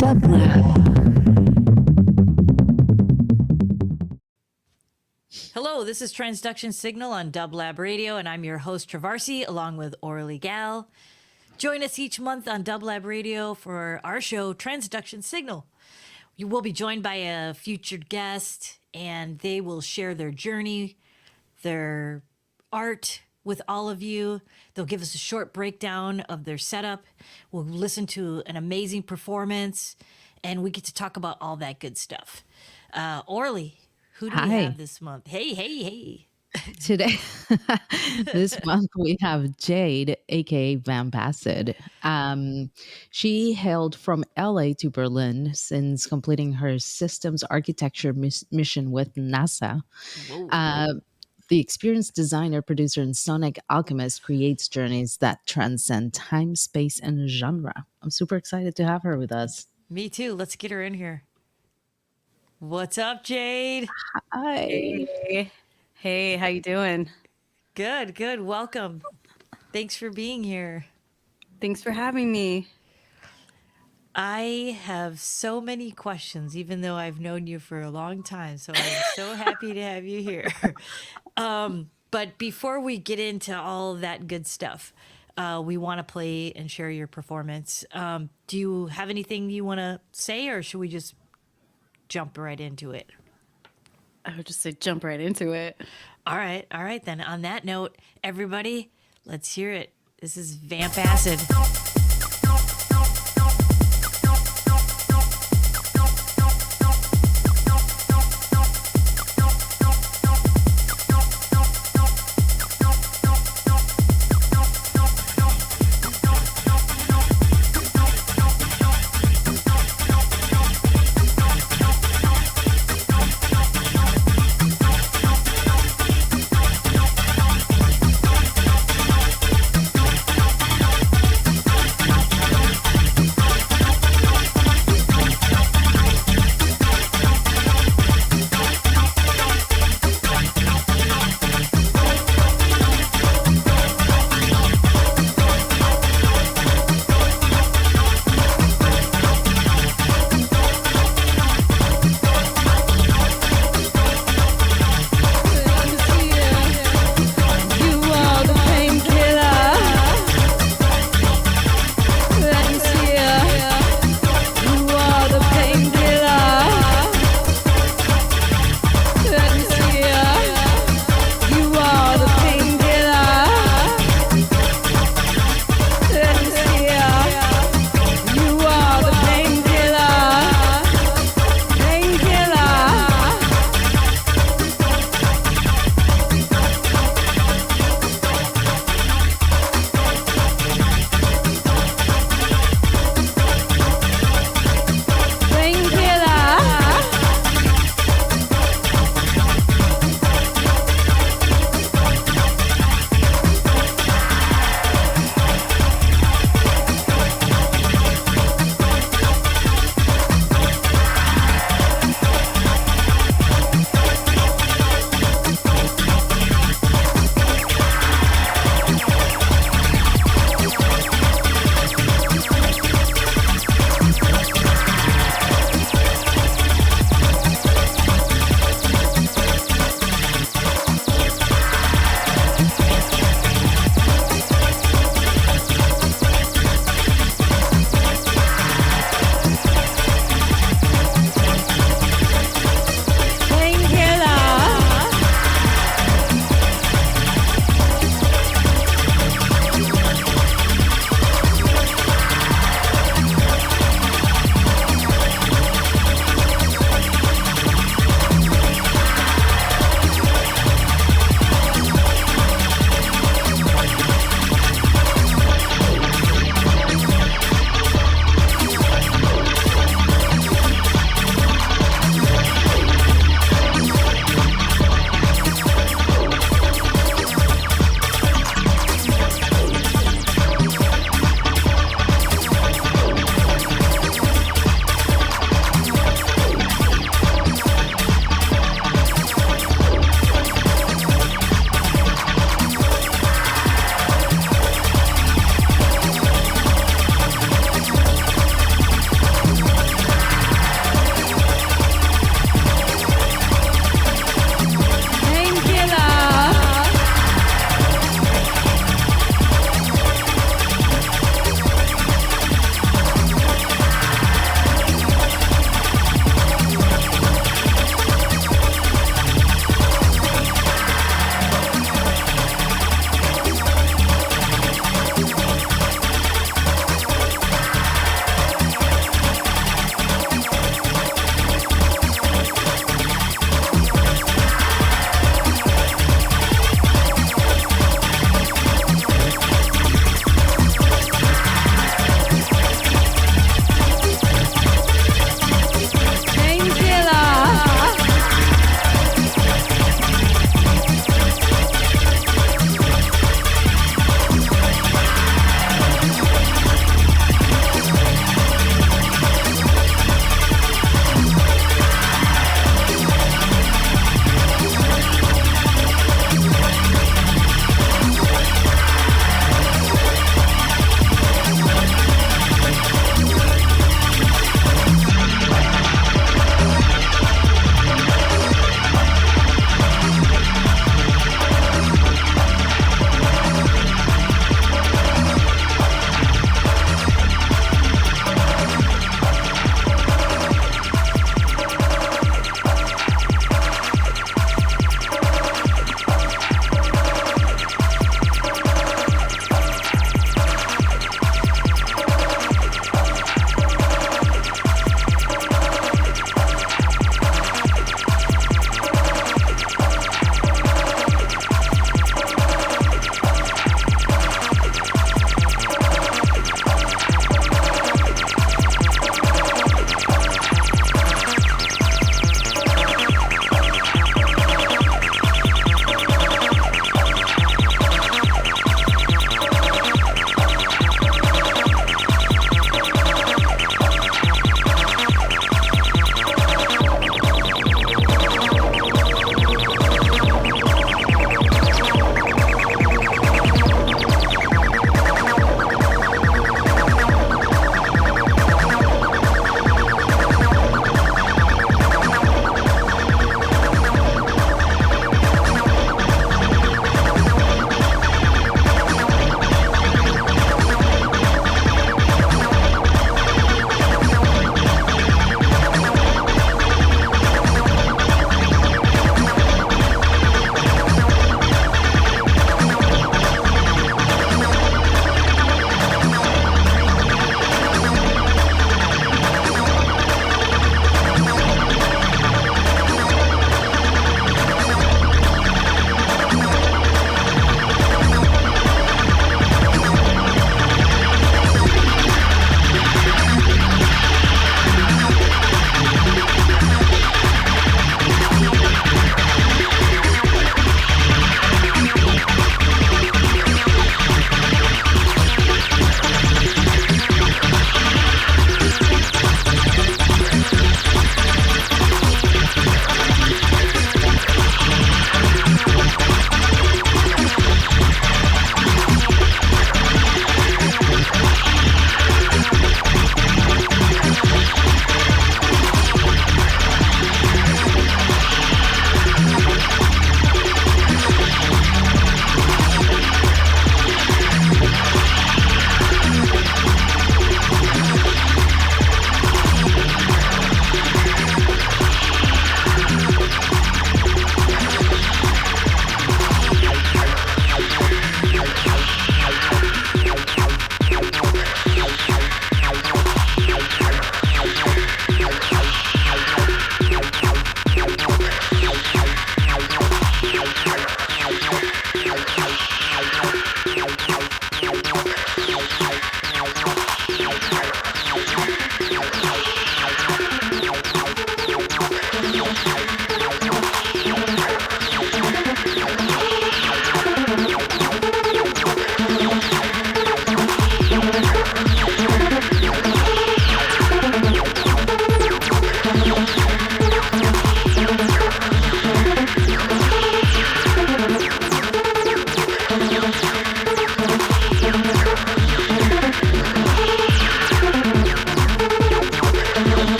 Hello, this is Transduction Signal on Dublab Radio, and I'm your host, Travarsi, along with Orly Gal. Join us each month on Dublab Radio for our show, Transduction Signal. You will be joined by a featured guest, and they will share their journey, their art with all of you. They'll give us a short breakdown of their setup. We'll listen to an amazing performance, and we get to talk about all that good stuff. Orly, who do we have this month? Hey. Today, this month, we have Jade, aka Van Bassett. She hailed from LA to Berlin since completing her systems architecture mission with NASA. The experienced designer, producer, and sonic alchemist creates journeys that transcend time, space, and genre. I'm super excited to have her with us. Me too. Let's get her in here. What's up, Jade? Hi. Hey, how you doing? Good. Welcome. Thanks for being here. Thanks for having me. I have so many questions, even though I've known you for a long time. So I'm so happy to have you here. But before we get into all that good stuff, we want to play and share your performance. Do you have anything you want to say, or should we just jump right into it? I would just say jump right into it. All right. Then on that note, everybody, let's hear it. This is Vamp Acid.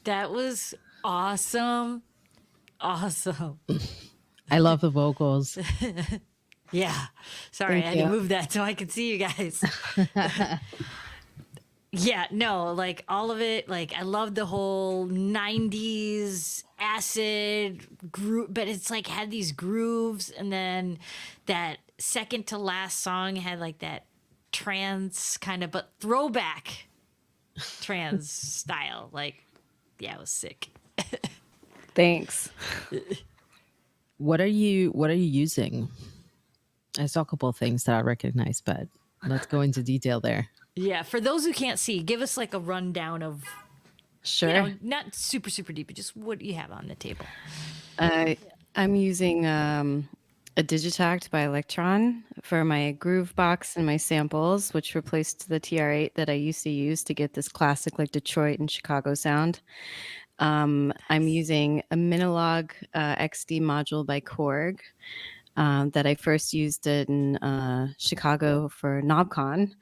That was awesome. Awesome. I love the vocals. Yeah. Sorry, I Thank had to you. move that so I could see you guys. Yeah, no, like all of it. Like I love the whole '90s acid group, but it's like had these grooves, and then that second to last song had like that trance kind of, but throwback trance style. Like, yeah, it was sick. Thanks. What are you using? I saw a couple of things that I recognize, but let's go into detail there. Yeah, for those who can't see, give us like a rundown of, Sure. not super super deep, but just what you have on the table. Uh, I'm using a Digitact by Electron for my groove box and my samples, which replaced the TR-8 that I used to use to get this classic like Detroit and Chicago sound. I'm using a Minilog XD module by Korg that I first used in Chicago for KnobCon.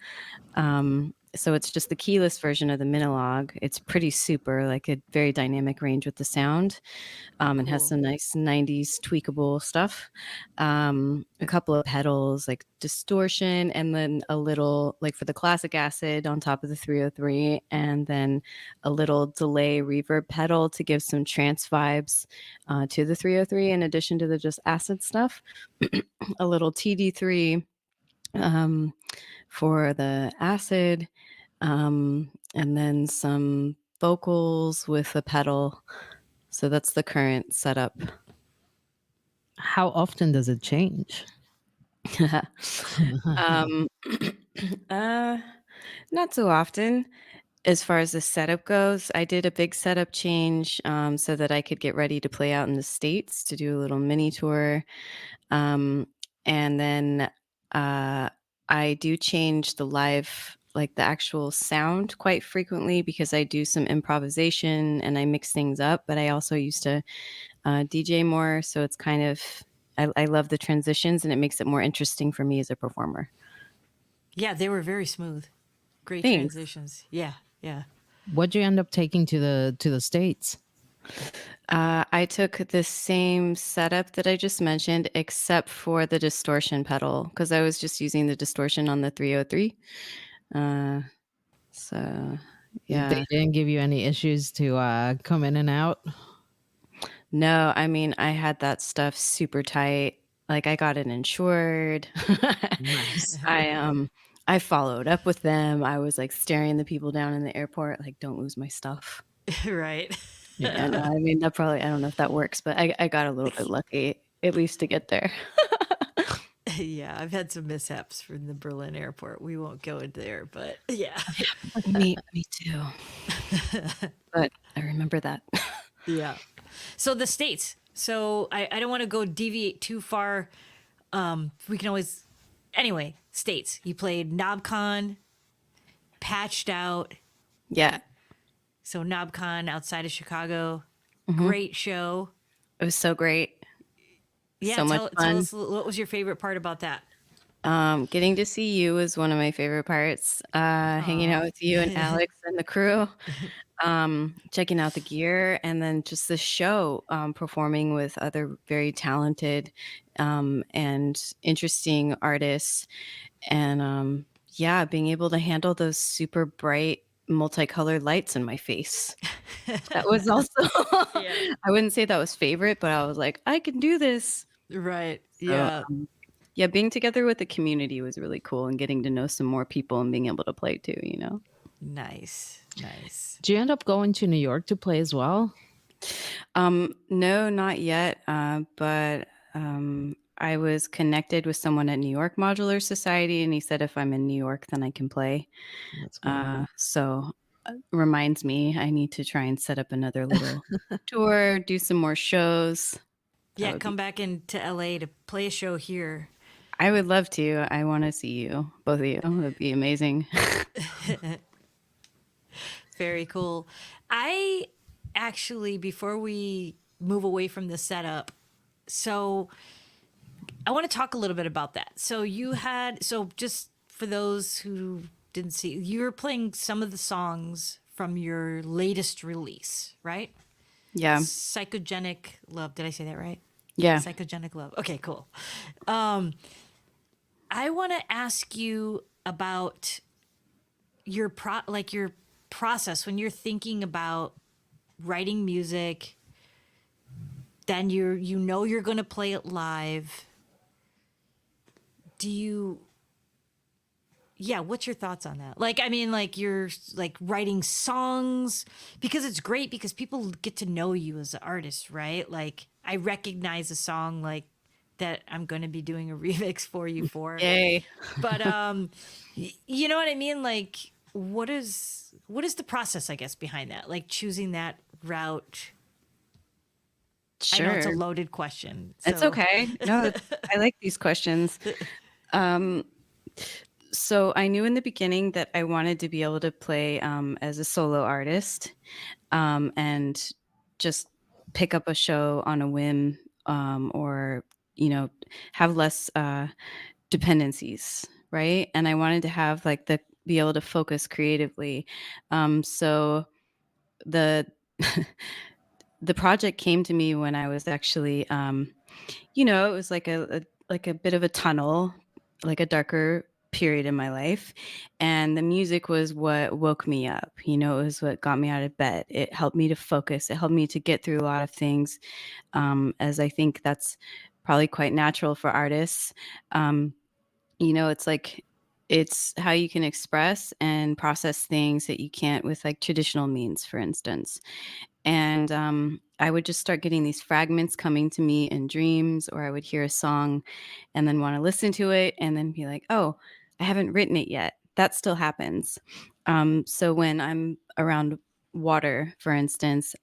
So it's just the keyless version of the Minilog. It's pretty super, like a very dynamic range with the sound, and has Cool. some nice 90s tweakable stuff. A couple of pedals like distortion, and then a little like for the classic acid on top of the 303, and then a little delay reverb pedal to give some trance vibes to the 303 in addition to the just acid stuff. A little TD3 for the acid, and then some vocals with a pedal. So that's the current setup. How often does it change? um, not so often. As far as the setup goes, I did a big setup change so that I could get ready to play out in the States to do a little mini tour. Um, and then I do change the live, like the actual sound quite frequently because I do some improvisation and I mix things up, but I also used to DJ more. So it's kind of, I love the transitions and it makes it more interesting for me as a performer. Yeah, they were very smooth. Great Thanks. transitions. Yeah, yeah. What'd you end up taking to the States? I took the same setup that I just mentioned, except for the distortion pedal, because I was just using the distortion on the 303. So, yeah. They didn't give you any issues to come in and out? No, I mean, I had that stuff super tight. Like I got it insured. Nice. I followed up with them. I was like staring the people down in the airport, like, don't lose my stuff. Right. Yeah, no, I mean that probably I don't know if that works, but I got a little bit lucky at least to get there. Yeah, I've had some mishaps from the Berlin airport. We won't go into there, but yeah. Me too. But I remember that. Yeah. So the States. So I don't want to go deviate too far. We can always, anyway, States. You played KnobCon, Patched Out. Yeah, So KnobCon outside of Chicago. Great show. it was so great. Yeah, So much tell fun. us what was your favorite part about that? Getting to see you was one of my favorite parts. Hanging out with you and Alex and the crew, checking out the gear, and then just the show, performing with other very talented and interesting artists, and yeah, being able to handle those super bright multicolored lights in my face. That was also Yeah. I wouldn't say that was favorite, but I was like, I can do this. Right. So, Yeah. yeah, being together with the community was really cool and getting to know some more people and being able to play too, you know? Nice. Nice. Did you end up going to New York to play as well? No, not yet. But I was connected with someone at New York Modular Society, and he said if I'm in New York, then I can play. That's cool. So reminds me I need to try and set up another little tour, do some more shows. Yeah, would come back into LA to play a show here. I would love to. I want to see you, both of you. That'd be amazing. Very cool. I actually, before we move away from the setup, so I want to talk a little bit about that. So you had, so just for those who didn't see, you were playing some of the songs from your latest release, right? Yeah. Psychogenic Love. Did I say that right? Yeah. Psychogenic Love. Okay, cool. I want to ask you about your process when you're thinking about writing music, then you're going to play it live. Do you Yeah, what's your thoughts on that? Like, I mean, like you're like writing songs because it's great because people get to know you as an artist, right? Like, I recognize a song like that I'm going to be doing a remix for you for. Yay. But you know what I mean? Like, what is the process, I guess, behind that? Like choosing that route. I know it's a Sure. loaded question. It's So, okay. No, I like these questions. Um, so I knew in the beginning that I wanted to be able to play as a solo artist, and just pick up a show on a whim, or you know, have less dependencies, right? And I wanted to have like the be able to focus creatively. So the the project came to me when I was actually, it was like a bit of a tunnel, like a darker period in my life, and the music was what woke me up. It was what got me out of bed. It helped me to focus. It helped me to get through a lot of things, as I think that's probably quite natural for artists. Um, it's like it's how you can express and process things that you can't with like traditional means, for instance. And I would just start getting these fragments coming to me in dreams, or I would hear a song and then want to listen to it and then be like, oh, I haven't written it yet. That still happens. So when I'm around water, for instance,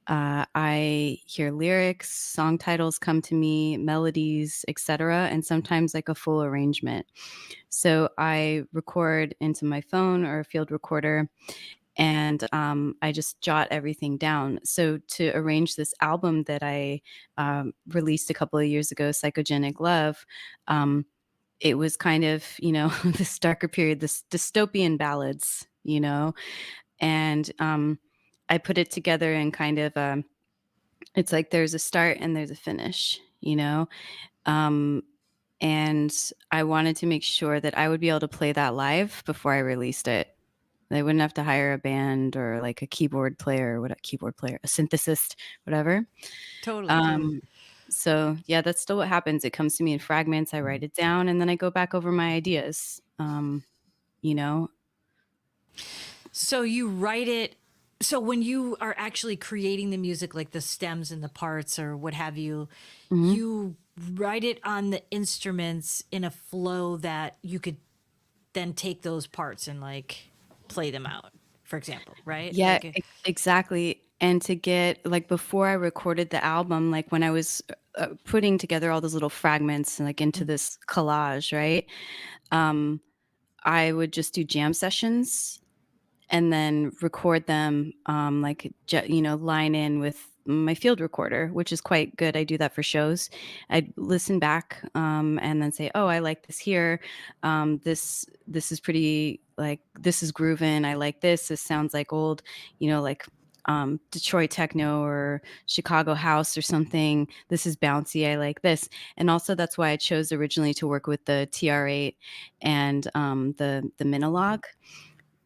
I hear lyrics, song titles come to me, melodies, etc., and sometimes like a full arrangement. So I record into my phone or a field recorder, and I just jot everything down. So to arrange this album that I released a couple of years ago, Psychogenic Love, um, it was kind of, this darker period, this dystopian ballads, and I put it together in kind of, it's like there's a start and there's a finish. Um, and I wanted to make sure that I would be able to play that live before I released it. They wouldn't have to hire a band or like a keyboard player, what a keyboard player, a synthesist, whatever. totally. Um, so yeah, that's still what happens. It comes to me in fragments. I write it down and then I go back over my ideas. You know, So you write it. So when you are actually creating the music, like the stems and the parts or what have you, Mhm. you write it on the instruments in a flow that you could then take those parts and like play them out, for example, right? Yeah, Like, exactly. And to get like before I recorded the album, like when I was putting together all those little fragments like into this collage, right? Um, I would just do jam sessions and then record them, like line in with my field recorder, which is quite good. I do that for shows. I'd listen back, and then say, oh, I like this here. This is pretty, like, this is grooving. I like this sounds like old, like Detroit techno or Chicago house or something. This is bouncy. I like this. And also that's why I chose originally to work with the TR-8 and the Minilog,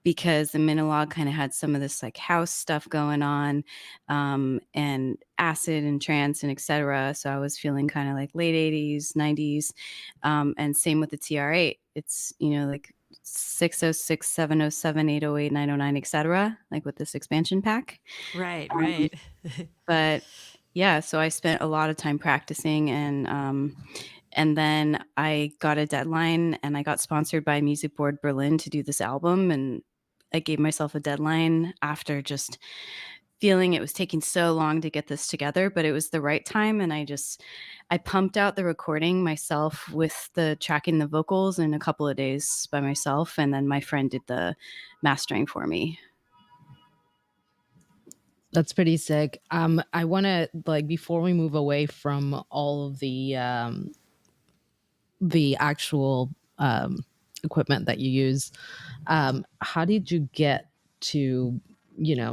because the Minilog kind of had some of this like house stuff going on, and acid and trance and etc. So I was feeling kind of like late 80s, 90s. And same with the TR-8. It's, like 606, 707, 808, 909, etc. Like with this expansion pack. right, Um, right. but yeah, so I spent a lot of time practicing, and then I got a deadline and I got sponsored by Music Board Berlin to do this album. And I gave myself a deadline after just feeling it was taking so long to get this together, but it was the right time. And I pumped out the recording myself with the tracking the vocals in a couple of days by myself. And then my friend did the mastering for me. That's pretty sick. I want to, like, before we move away from all of the actual equipment that you use, how did you get to,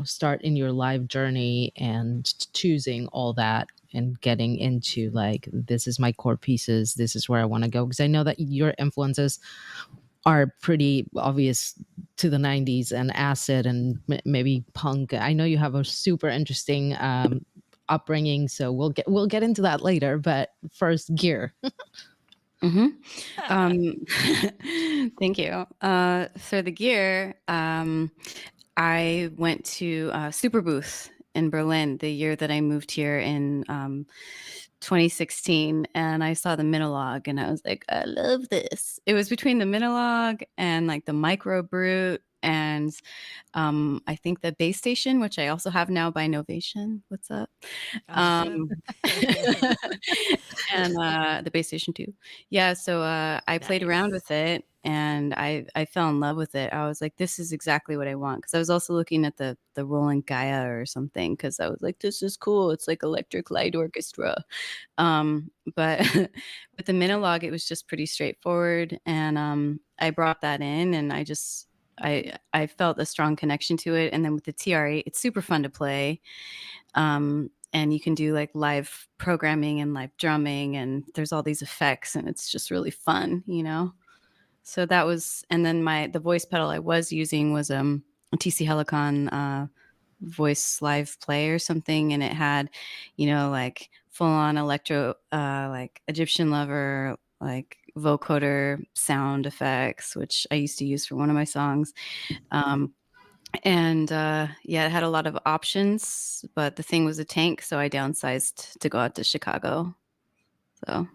start in your live journey and choosing all that and getting into like, this is my core pieces, this is where I want to go? Because I know that your influences are pretty obvious to the 90s and acid and maybe punk. I know you have a super interesting upbringing, so we'll get into that later, but first, gear. Hmm. Um, thank you. For the gear, I went to Super Booth in Berlin the year that I moved here in 2016, and I saw the Minilogue, and I was like, I love this. It was between the Minilogue and like the Micro Brute and I think the Base Station, which I also have now by Novation. What's up? Awesome. Um, and the Base Station 2. Yeah, so I played around Nice. with it and I fell in love with it. I was like, this is exactly what I want. Because I was also looking at the Roland Gaia or something, because I was like, this is cool. It's like electric light orchestra. But with the Minilogue, it was just pretty straightforward. And I brought that in, and I felt a strong connection to it. And then with the TR8, it's super fun to play. And you can do like live programming and live drumming, and there's all these effects, and it's just really fun. So that was, and then the voice pedal I was using was a TC Helicon voice live play or something, and it had, like full on electro, like Egyptian Lover, like vocoder sound effects, which I used to use for one of my songs. And yeah, it had a lot of options, but the thing was a tank, so I downsized to go out to Chicago. So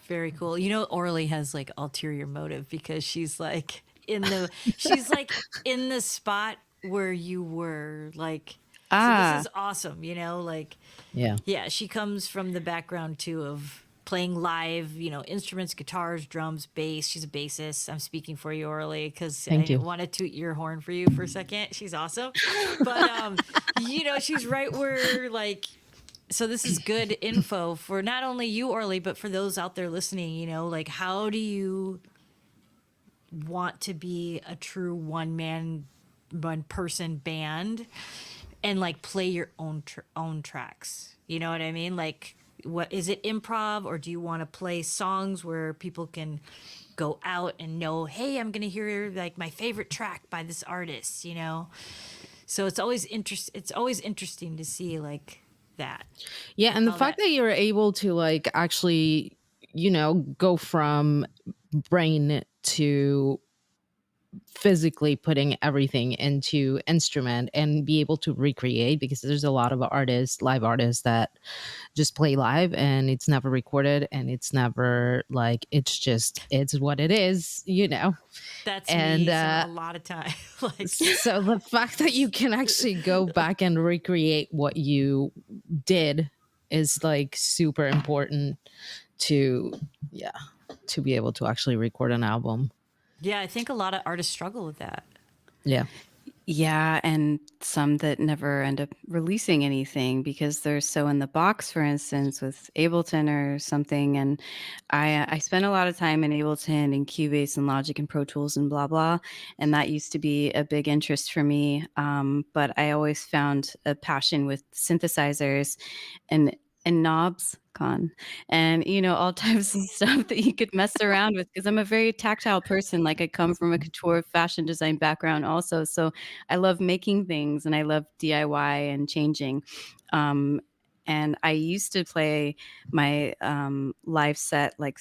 Very cool. You know, Orly has like ulterior motive because she's like in the spot where you were like, so this ah is awesome, like, Yeah. yeah, she comes from the background too of playing live, instruments, guitars, drums, bass. She's a bassist. I'm speaking for you, Orly, because Thank I you. want to toot your horn for you for a second. She's awesome. But she's right where like, so this is good info for not only you, Orly, but for those out there listening, like how do you want to be a true one person band and like play your own tracks? You know what I mean? Like, what is it, improv, or do you want to play songs where people can go out and know, hey, I'm gonna hear like my favorite track by this artist? So it's always interesting to see like that. Yeah, and the How fact that that you're able to like actually, go from brain to physically putting everything into instrument and be able to recreate, because there's a lot of live artists that just play live and it's never recorded and it's never like, it's what it is. that's And me some a lot of time. Like, so the fact that you can actually go back and recreate what you did is like super important to, yeah, to be able to actually record an album. yeah, I think a lot of artists struggle with that. Yeah. yeah, and some that never end up releasing anything because they're so in the box, for instance, with Ableton or something. And I spent a lot of time in Ableton and Cubase and Logic and Pro Tools and blah blah, and that used to be a big interest for me. But I always found a passion with synthesizers and knobs con, and all types of stuff that you could mess around with, because I'm a very tactile person. Like, I come from a couture fashion design background also, so I love making things and I love DIY and changing. um, and I used to play my live set like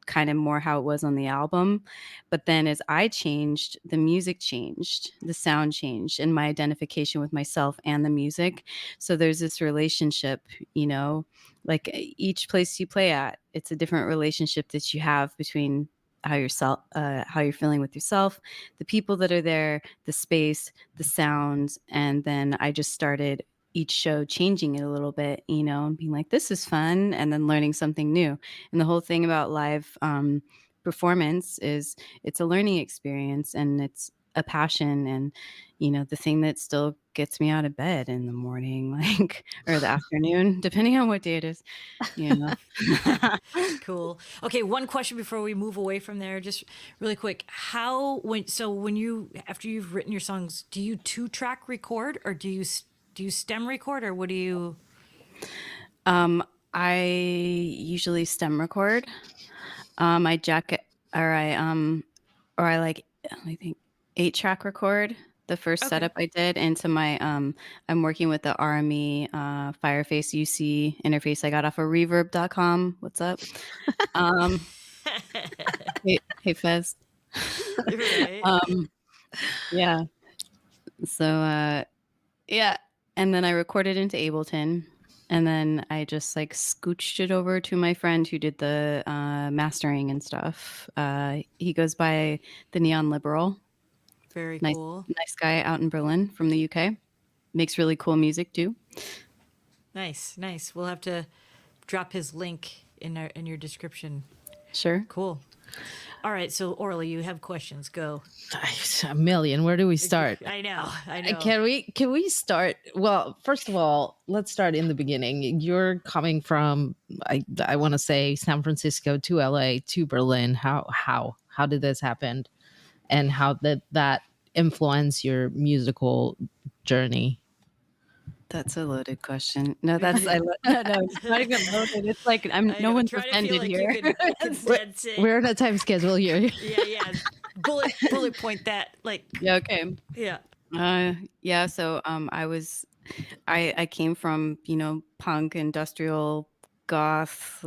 kind of more how it was on the album, but then as I changed, the music changed, the sound changed, and my identification with myself and the music. So there's this relationship, you know like each place you play at, it's a different relationship that you have between how you're feeling with yourself, the people that are there, the space, the sounds. And then I just started each show changing it a little bit, and being like, this is fun, and then learning something new. And the whole thing about live performance is it's a learning experience, and it's a passion, and the thing that still gets me out of bed in the morning, like, or the afternoon, depending on what day it is. You know. Cool. Okay, one question before we move away from there, just really quick. When you after you've written your songs, do you two track record or do you stem record or what do you? Um, I usually stem record. I jack it, or I like, I think 8-track record. The first Okay. setup I did into my I'm working with the RME Fireface UC interface I got off of reverb.com. What's up? Um, hey Fez. Right. Um, yeah. So yeah, and then I recorded into Ableton, and then I just like scooched it over to my friend who did the mastering and stuff. He goes by the Neon Liberal. Very Nice, cool. nice guy out in Berlin from the UK. Makes really cool music too. Nice, nice. We'll have to drop his link in your description. Sure. Cool. All right, so Orly, you have questions. Go. A million. Where do we start? I know. I know. Can we start? Well, first of all, let's start in the beginning. You're coming from I want to say San Francisco to LA to Berlin. How did this happen? And how did that influence your musical journey? That's a loaded question. No, no, it's not even loaded. It's like I no know. one's Try to feel offended like here. you can We're, condense it. we're on a time schedule here. Yeah, yeah. Bullet point that. Like, Yeah, okay. yeah. Yeah, so I came from, punk, industrial, goth,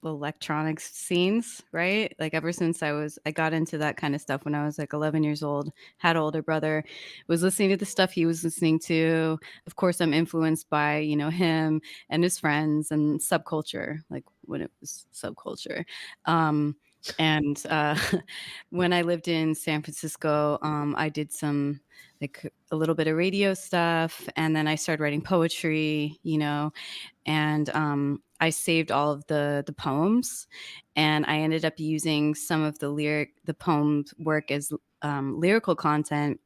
electronics scenes, right? Like ever since I got into that kind of stuff when I was like 11 years old, had an older brother, was listening to the stuff he was listening to. Of course, I'm influenced by, him and his friends and subculture, like when it was subculture. And when I lived in San Francisco, I did some like a little bit of radio stuff, and then I started writing poetry, and I saved all of the poems, and I ended up using some of the poem work as lyrical content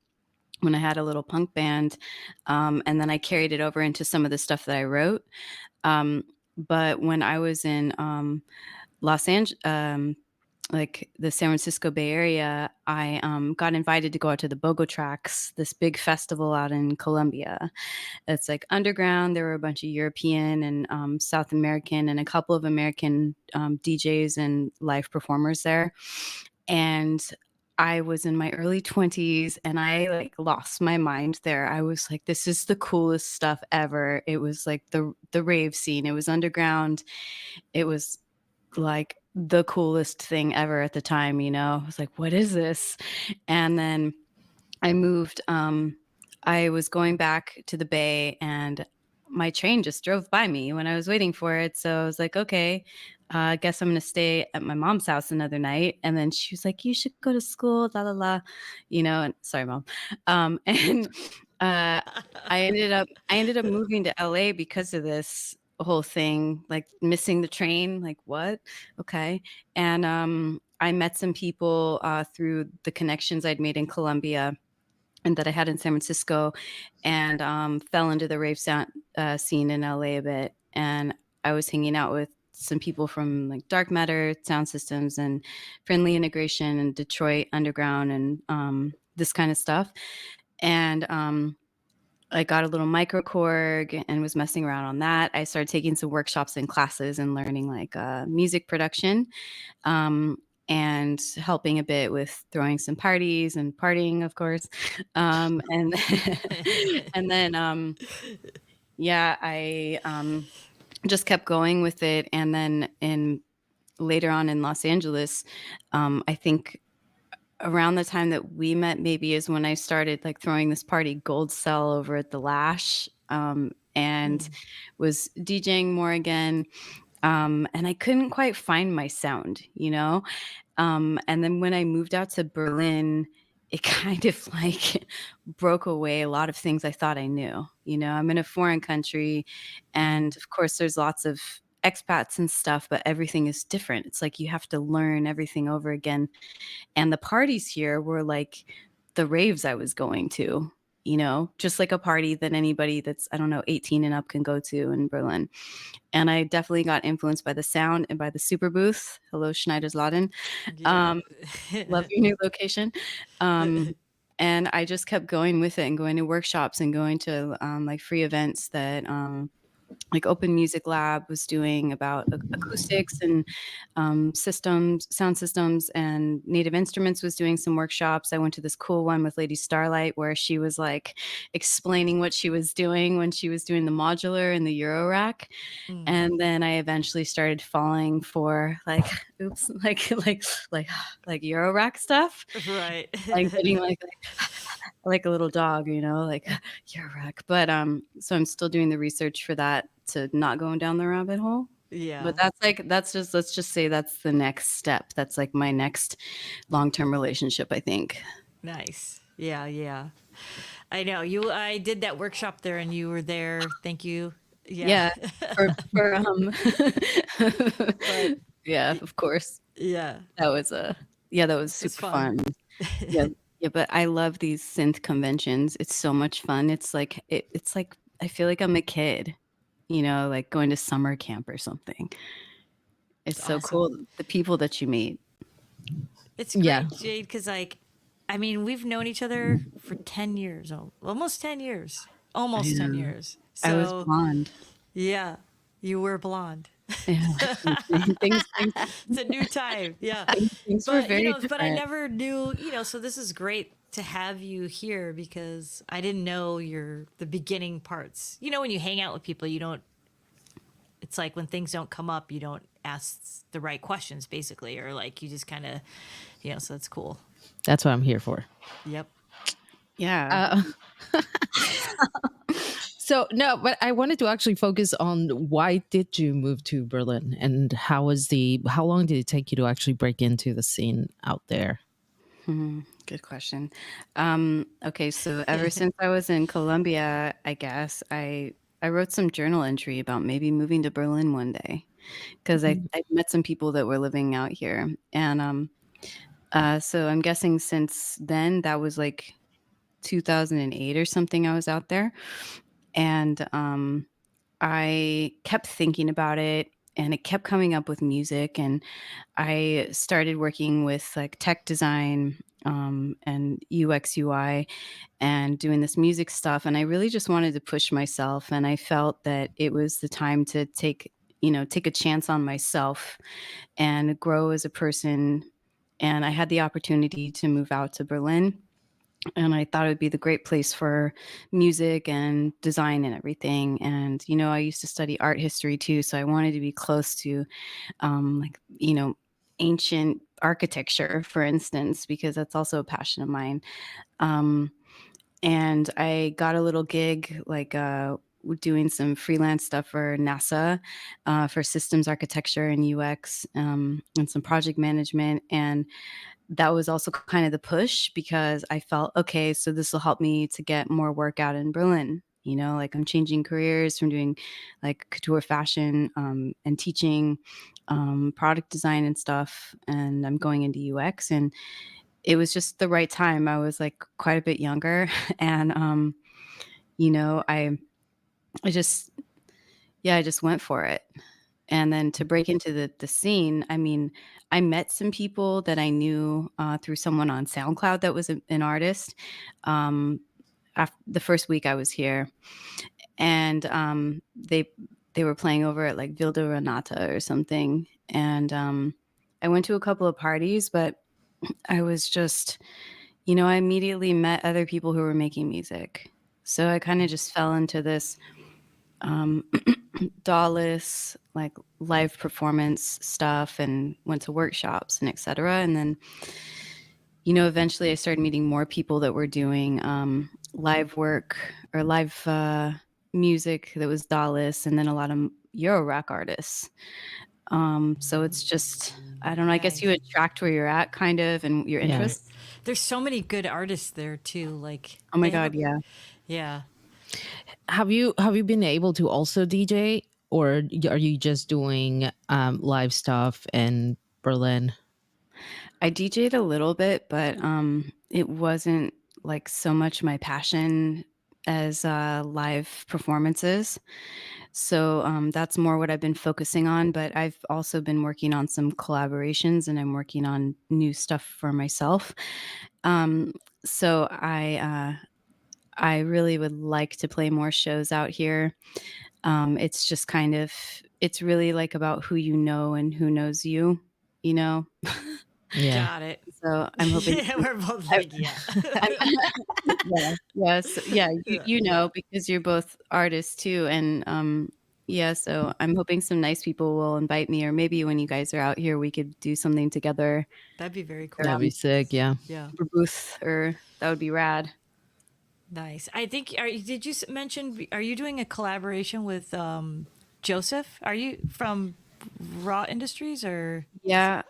when I had a little punk band, and then I carried it over into some of the stuff that I wrote. But when I was in Los Angeles, like the San Francisco Bay Area, I got invited to go out to the BOGO Tracks, this big festival out in Colombia. It's like underground. There were a bunch of European and South American and a couple of American DJs and live performers there. And I was in my early 20s and I like lost my mind there. I was like, this is the coolest stuff ever. It was like the rave scene. It was underground. It was like the coolest thing ever at the time, I was like, what is this? And then I moved. I was going back to the Bay and my train just drove by me when I was waiting for it. So I was like, okay, I guess I'm going to stay at my mom's house another night. And then she was like, you should go to school, la, la, la, and sorry, mom. And I ended up moving to LA because of this whole thing, like missing the train, like what? Okay. And I met some people through the connections I'd made in Colombia and that I had in San Francisco, and fell into the rave sound scene in LA a bit. And I was hanging out with some people from like Dark Matter Sound Systems and Friendly Integration and Detroit Underground and this kind of stuff. And I got a little microKORG and was messing around on that. I started taking some workshops and classes and learning like music production. And helping a bit with throwing some parties and partying, of course. And and then yeah, I just kept going with it. And then later on in Los Angeles, I think around the time that we met maybe is when I started like throwing this party Gold Cell over at the Lash, and was DJing more again. And I couldn't quite find my sound, and then when I moved out to Berlin, it kind of like broke away a lot of things I thought I knew. I'm in a foreign country, and of course, there's lots of expats and stuff, but everything is different. It's like you have to learn everything over again. And the parties here were like the raves I was going to, just like a party that anybody that's, I don't know, 18 and up can go to in Berlin. And I definitely got influenced by the sound and by the super booth. Hello, Schneidersladen. Yeah. Um, love your new location. And I just kept going with it and going to workshops and going to like free events that like Open Music Lab was doing about acoustics and sound systems, and Native Instruments was doing some workshops. I went to this cool one with Lady Starlight where she was like explaining what she was doing when she was doing the modular and the Euro rack. Mm. And then I eventually started falling for like, oops, like Euro rack stuff, Right. like getting like a little dog, like you're wreck. But so I'm still doing the research for that to not going down the rabbit hole. Yeah. But that's just, let's just say that's the next step. That's like my next long-term relationship, I think. Nice. Yeah, yeah. I know. I did that workshop there and you were there. Thank you. Yeah. Yeah. For But yeah, of course. yeah, That was that was it's super fun. fun. Yeah. Yeah, but I love these synth conventions. It's so much fun. It's like it's like I feel like I'm a kid, like going to summer camp or something. It's so Awesome. cool, the people that you meet. It's Yeah. great, Jade, because we've known each other for 10 years, almost 10 years, I almost 10 know. years. I was So blonde. yeah, you were blonde. Yeah. Things It's a new time. Yeah. things were But, very but I different. never knew, so this is great to have you here because I didn't know the beginning parts. When you hang out with people, you don't, it's like when things don't come up, you don't ask the right questions basically, or like you just kind of, so that's cool. That's what I'm here for. Yep. Yeah. Uh, so no, but I wanted to actually focus on why did you move to Berlin, and how long did it take you to actually break into the scene out there? Good question. Okay, so ever since I was in Colombia, I guess I wrote some journal entry about maybe moving to Berlin one day because I met some people that were living out here, and so I'm guessing since then that was like 2008 or something. I was out there, and I kept thinking about it. And it kept coming up with music, and I started working with like tech design and UX UI and doing this music stuff. And I really just wanted to push myself. And I felt that it was the time to take a chance on myself and grow as a person. And I had the opportunity to move out to Berlin. And I thought it would be the great place for music and design and everything. And, I used to study art history too. So I wanted to be close to like ancient architecture, for instance, because that's also a passion of mine. um, and I got a little gig like doing some freelance stuff for NASA for systems architecture and UX, and some project management. And that was also kind of the push because I felt, okay, so this will help me to get more work out in Berlin. Like I'm changing careers from doing like couture fashion and teaching product design and stuff. And I'm going into UX, and it was just the right time. I was like quite a bit younger. And, I just, yeah, I just went for it. And then to break into the scene, I mean, I met some people that I knew through someone on SoundCloud that was an artist. Um, the first week I was here, and they were playing over at like Vilda Renata or something. And I went to a couple of parties, but I was just, I immediately met other people who were making music. So I kind of just fell into this um, DAWless, like live performance stuff, and went to workshops and etc. And then, eventually I started meeting more people that were doing live work or live music that was DAWless, and then a lot of Euro rock artists. So it's just, I don't know, I guess you Nice. attract where you're at kind of and your Yeah. interests. There's so many good artists there too. Like Oh my they have God, yeah. yeah. Have you been able to also DJ, or are you just doing live stuff in Berlin? I DJ'd a little bit, but it wasn't like so much my passion as live performances. So that's more what I've been focusing on. But I've also been working on some collaborations, and I'm working on new stuff for myself. Um, so I really would like to play more shows out here. It's just kind of it's really like about who you know and who knows you, you know? Yeah. Got it. So I'm hoping Yeah, we're both I like, yeah. I'm yeah, yes, yeah, Yeah. you know, because you're both artists too, and, yeah, so I'm hoping some nice people will invite me, or maybe when you guys are out here, we could do something together That'd be very That'd be cool. sick. Yeah. Yeah. for booth, or that would be rad. Nice. I think, did you mention, are you doing a collaboration with Joseph? Are you from Raw Industries or? Yeah,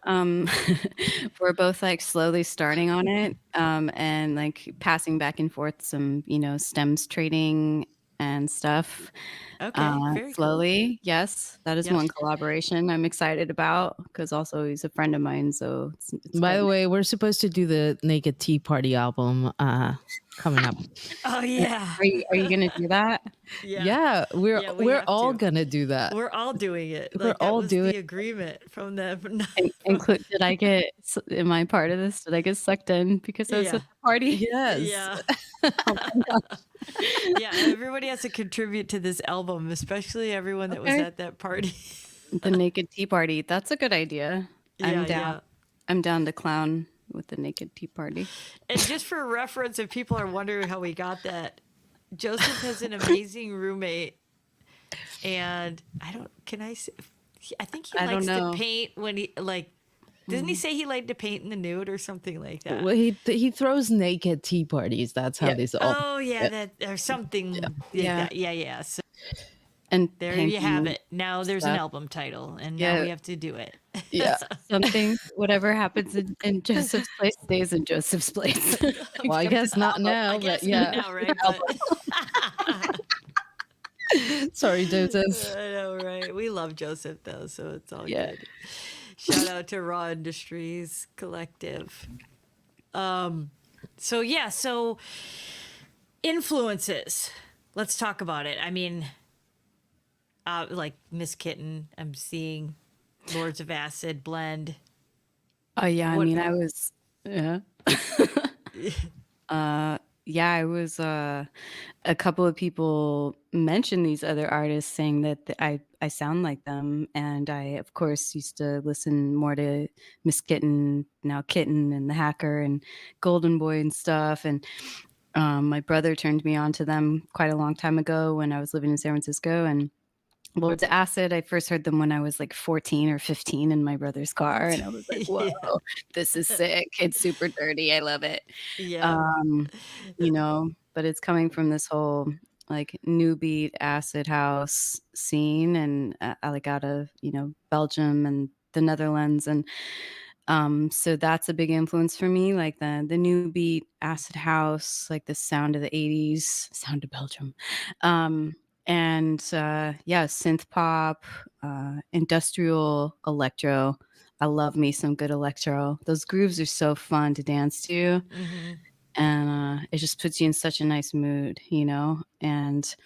we're both, like, slowly starting on it, and, like, passing back and forth some, stems trading and stuff, Okay, very cool. slowly. Yes, that is Yep. one collaboration I'm excited about, because also he's a friend of mine, so it's By quite the nice. way, we're supposed to do the Naked Tea Party album coming up. Oh yeah. Are you gonna do that? Yeah. Yeah, we're Yeah, we we're have all to. gonna do that. We're all doing it. We're Like that all was doing. the agreement from the Include Did I get am I part of this? Did I get sucked in because I was Yeah. at the party? Yes. Yeah. Oh my gosh. Yeah, everybody has to contribute to this album, especially everyone that was Okay. at that party. The Naked Tea Party, that's a good idea. Yeah, I'm down. yeah. I'm down to clown with the Naked Tea Party. And just for reference, if people are wondering how we got that, Joseph has an amazing roommate, and I don't. Can I say? I think he I don't likes to know. paint when he like. Doesn't he say he liked to paint in the nude or something like that? Well, he throws naked tea parties. That's how Yeah. this all. Oh yeah, Yeah. that or something like Yeah. that. Yeah, yeah. So And there you have painting it. Now there's an stuff. album title, and now Yeah. we have to do it. Yeah. Something, whatever happens in Joseph's place stays in Joseph's place. Well, I guess not now, I but guess yeah. not now, right? But Sorry, Joseph. I know, right? We love Joseph though, so it's all Yeah. good. Shout out to Raw Industries Collective. So yeah, so influences. Let's talk about it. I mean, like Miss Kitten, I'm seeing Lords of Acid blend. Oh yeah, I What? mean, I was yeah. Yeah, I was a couple of people mentioned these other artists saying that I sound like them, and I of course used to listen more to Miss Kitten, now Kitten and the Hacker and Golden Boy and stuff, and my brother turned me on to them quite a long time ago when I was living in San Francisco, and Lords of Acid, I first heard them when I was like 14 or 15 in my brother's car, and I was like, "Whoa, Yeah, this is sick. It's super dirty. I love it." yeah, Um, but it's coming from this whole like new beat acid house scene, and I like out of, Belgium and the Netherlands, and so that's a big influence for me, like the new beat acid house, like the sound of the 80s, sound of Belgium. Um, and yeah, synth pop, industrial electro. I love me some good electro. Those grooves are so fun to dance to, and it just puts you in such a nice mood, And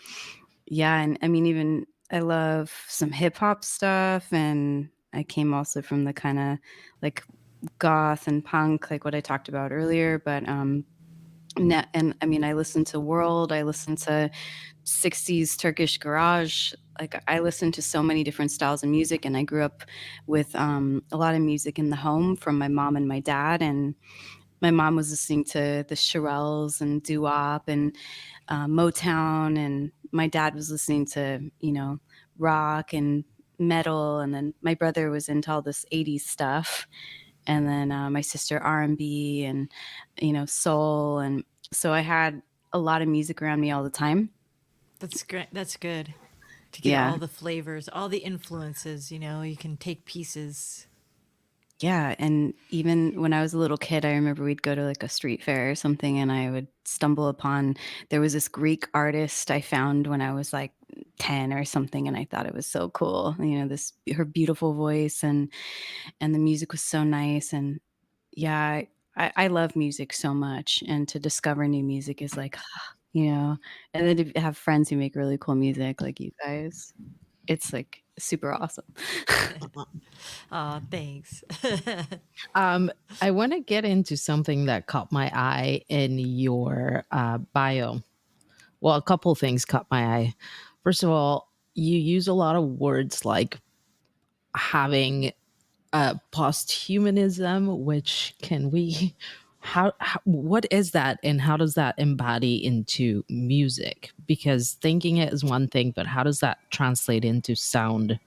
yeah, and I mean, even I love some hip hop stuff, and I came also from the kind of like goth and punk, like what I talked about earlier. But and I mean, I listen to World, I listen to 60s Turkish garage. Like I listen to so many different styles of music, and I grew up with a lot of music in the home from my mom and my dad, and my mom was listening to the Shirelles and doo-wop and Motown, and my dad was listening to, rock and metal, and then my brother was into all this 80s stuff, and then my sister R&B and, soul, and so I had a lot of music around me all the time. that's great. That's good to get Yeah. all the flavors, all the influences. You can take pieces. Yeah, and even when I was a little kid, I remember we'd go to like a street fair or something, and I would stumble upon there was this Greek artist I found when I was like 10 or something, and I thought it was so cool. This her beautiful voice, and the music was so nice, and yeah, I love music so much, and to discover new music is like, you know, and then to have friends who make really cool music like you guys, it's like super awesome. Aw, thanks. Um, I want to get into something that caught my eye in your bio. Well, a couple things caught my eye. First of all, you use a lot of words like having posthumanism, which can we how what is that and how does that embody into music? Because thinking it is one thing, but how does that translate into sound?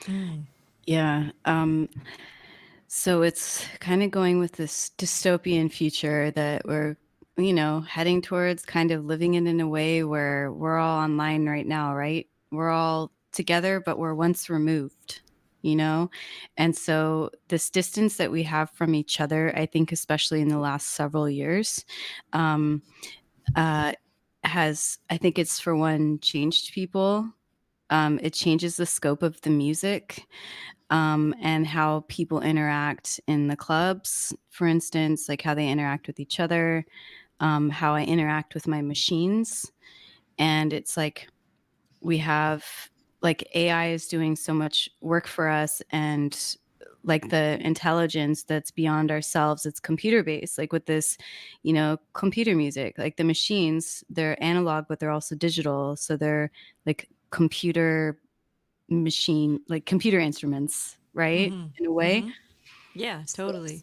Mm, Yeah, so it's kind of going with this dystopian future that we're, heading towards, kind of living it in a way where we're all online right now, right? We're all together, but we're once removed, you know? And so this distance that we have from each other, I think, especially in the last several years, um, uh, I think it's for one, changed people. It changes the scope of the music, and how people interact in the clubs, for instance, like how they interact with each other, how I interact with my machines. And it's like we have, like, AI is doing so much work for us, and like the intelligence that's beyond ourselves, it's computer based, like with this, computer music, like the machines, they're analog, but they're also digital. So they're like computer instruments, right? mm-hmm, In a way. mm-hmm. Yeah, So, totally.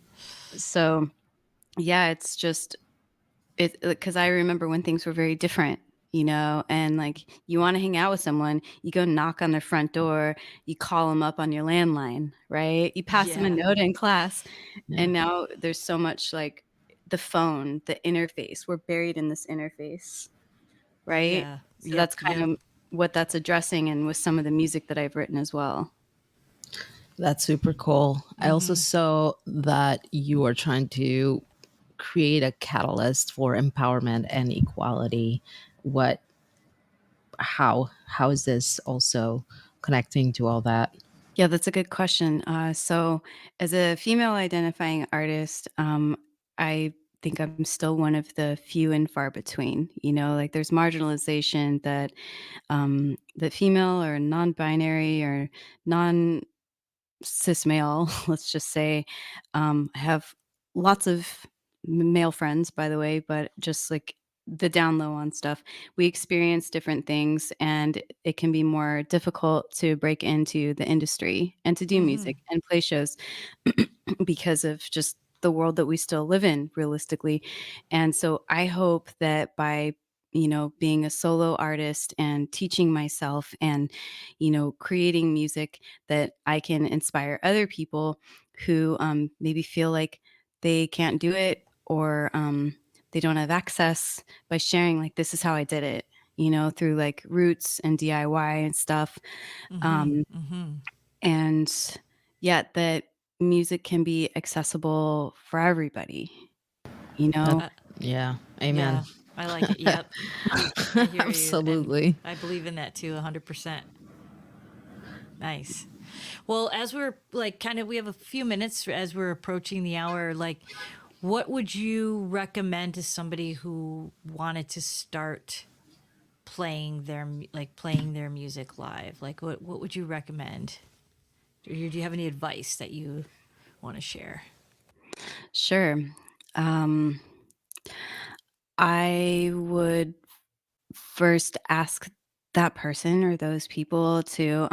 so yeah, it's just because I remember when things were very different, and like you want to hang out with someone, you go knock on their front door, you call them up on your landline, right? You pass them a Yeah, note in class, Yeah. and now there's so much like the phone, the interface. We're buried in this interface, right? yeah, So yep, that's kind yep. of what that's addressing, and with some of the music that I've written as well. That's super cool. I also Mm-hmm. saw that you are trying to create a catalyst for empowerment and equality. What how is this also connecting to all that? Yeah, that's a good question. So, as a female identifying artist, I think I'm still one of the few and far between. Like there's marginalization that female or non-binary or non cis male, let's just say, I have lots of male friends, by the way, but just like the down low on stuff, we experience different things, and it can be more difficult to break into the industry and to do Mm-hmm. music and play shows because of just the world that we still live in realistically. And so I hope that by being a solo artist and teaching myself and creating music, that I can inspire other people who maybe feel like they can't do it, or they don't have access, by sharing like this is how I did it, through like roots and DIY and stuff. Mm-hmm. um, Mm-hmm. and yeah, that music can be accessible for everybody, you That, know? Uh, yeah, amen. yeah, I like it. Yep. I hear you, and Absolutely. I believe in that too, 100%. Nice. Well, as we're like kind of, we have a few minutes as we're approaching the hour. Like, what would you recommend to somebody who wanted to start playing their music live? Like, what would you recommend? Do you have any advice that you want to share? Sure. Um, I would first ask that person or those people to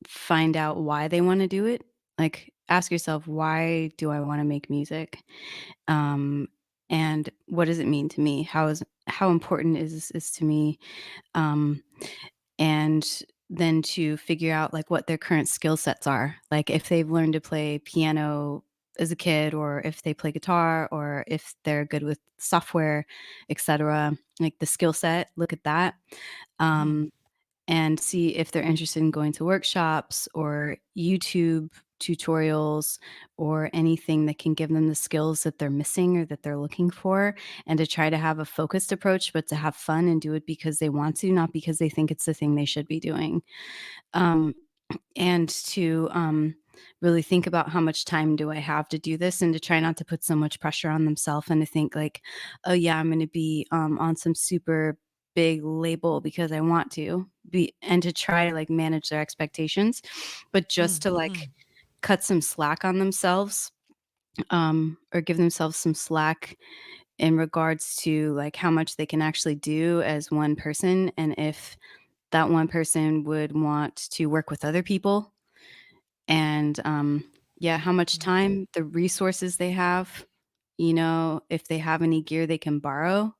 find out why they want to do it. Like, ask yourself, why do I want to make music? Um, and what does it mean to me? How important is this to me? Um, and then to figure out like what their current skill sets are. Like if they've learned to play piano as a kid, or if they play guitar, or if they're good with software, etc. Like the skill set, look at that. Mm-hmm. Um, and see if they're interested in going to workshops or YouTube tutorials, or anything that can give them the skills that they're missing or that they're looking for, and to try to have a focused approach, but to have fun and do it because they want to, not because they think it's the thing they should be doing. Um, and to really think about how much time do I have to do this, and to try not to put so much pressure on themselves, and to think like, oh yeah, I'm going to be on some super big label because I want to be, and to try to like manage their expectations, but just to like cut some slack on themselves, or give themselves some slack in regards to like how much they can actually do as one person, and if that one person would want to work with other people, and yeah, how much time, the resources they have, if they have any gear they can borrow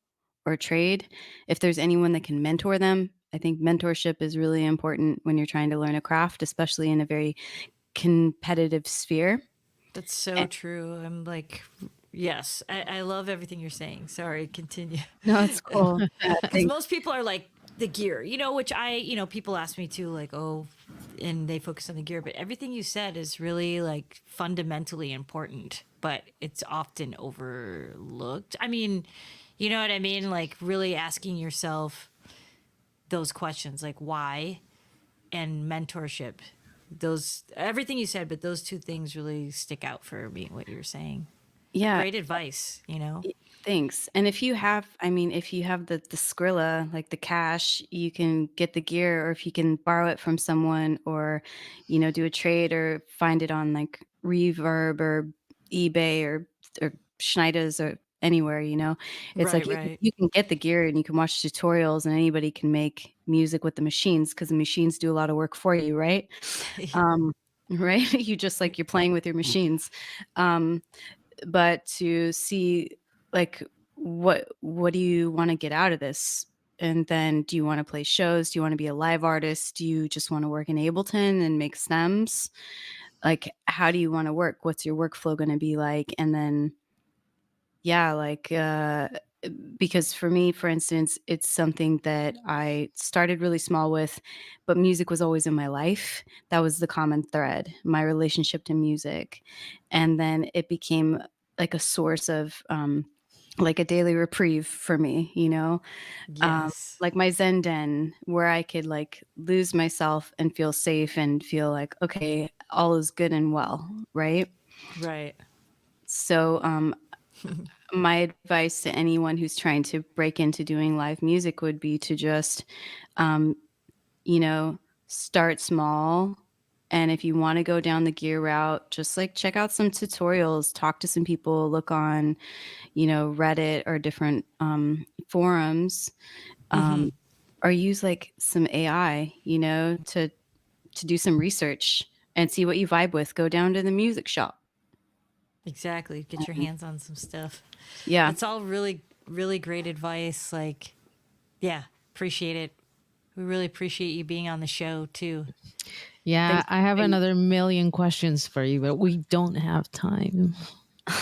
or trade, if there's anyone that can mentor them. I think mentorship is really important when you're trying to learn a craft, especially in a very competitive sphere. That's so true. I'm like, yes, I love everything you're saying. Sorry, continue. No, it's cool. Yeah, Because most people are like the gear, which people ask me too, like, oh, and they focus on the gear, but everything you said is really like fundamentally important, but it's often overlooked. I mean, you know what I mean? Like, really asking yourself those questions, like why and mentorship. Those, everything you said, but those two things really stick out for me, what you're saying. yeah. Great advice. Thanks. And if you have, I mean, if you have the Skrilla, like the cash, you can get the gear, or if you can borrow it from someone, or, do a trade, or find it on like Reverb or eBay, or Schneider's, or anywhere, it's like Right, right. you can get the gear and you can watch tutorials, and anybody can make music with the machines, because the machines do a lot of work for you, right? Um, right. You just like you're playing with your machines. Um, but to see like what do you want to get out of this, and then do you want to play shows, do you want to be a live artist, do you just want to work in Ableton and make stems, like how do you want to work, what's your workflow going to be like, and then yeah, like because for me, for instance, it's something that I started really small with, but music was always in my life. That was the common thread, my relationship to music. And then it became like a source of like a daily reprieve for me, Yes. like my Zen den, where I could like lose myself and feel safe and feel like, okay, all is good and well, right? Right. So my advice to anyone who's trying to break into doing live music would be to just, um, start small. And if you want to go down the gear route, just like check out some tutorials, talk to some people, look on, Reddit or different forums, or use like some AI, to do some research and see what you vibe with. Go down to the music shop. Exactly. Get your hands on some stuff. Yeah. That's all really, really great advice. Like, yeah, appreciate it. We really appreciate you being on the show too. Yeah, Thanks. I have another million questions for you, but we don't have time.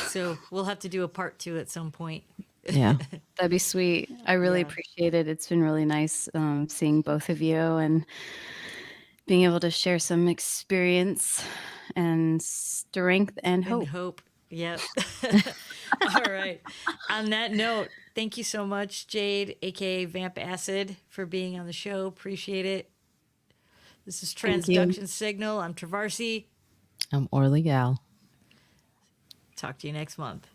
So we'll have to do a part two at some point. Yeah. That'd be sweet. I really Yeah. appreciate it. It's been really nice seeing both of you and being able to share some experience and strength and And hope. hope. Yep. All right. On that note, thank you so much, Jade, aka Vamp Acid, for being on the show. Appreciate it. This is Thank you. Transduction Signal. I'm Travarsi. I'm Orly Gal. Talk to you next month.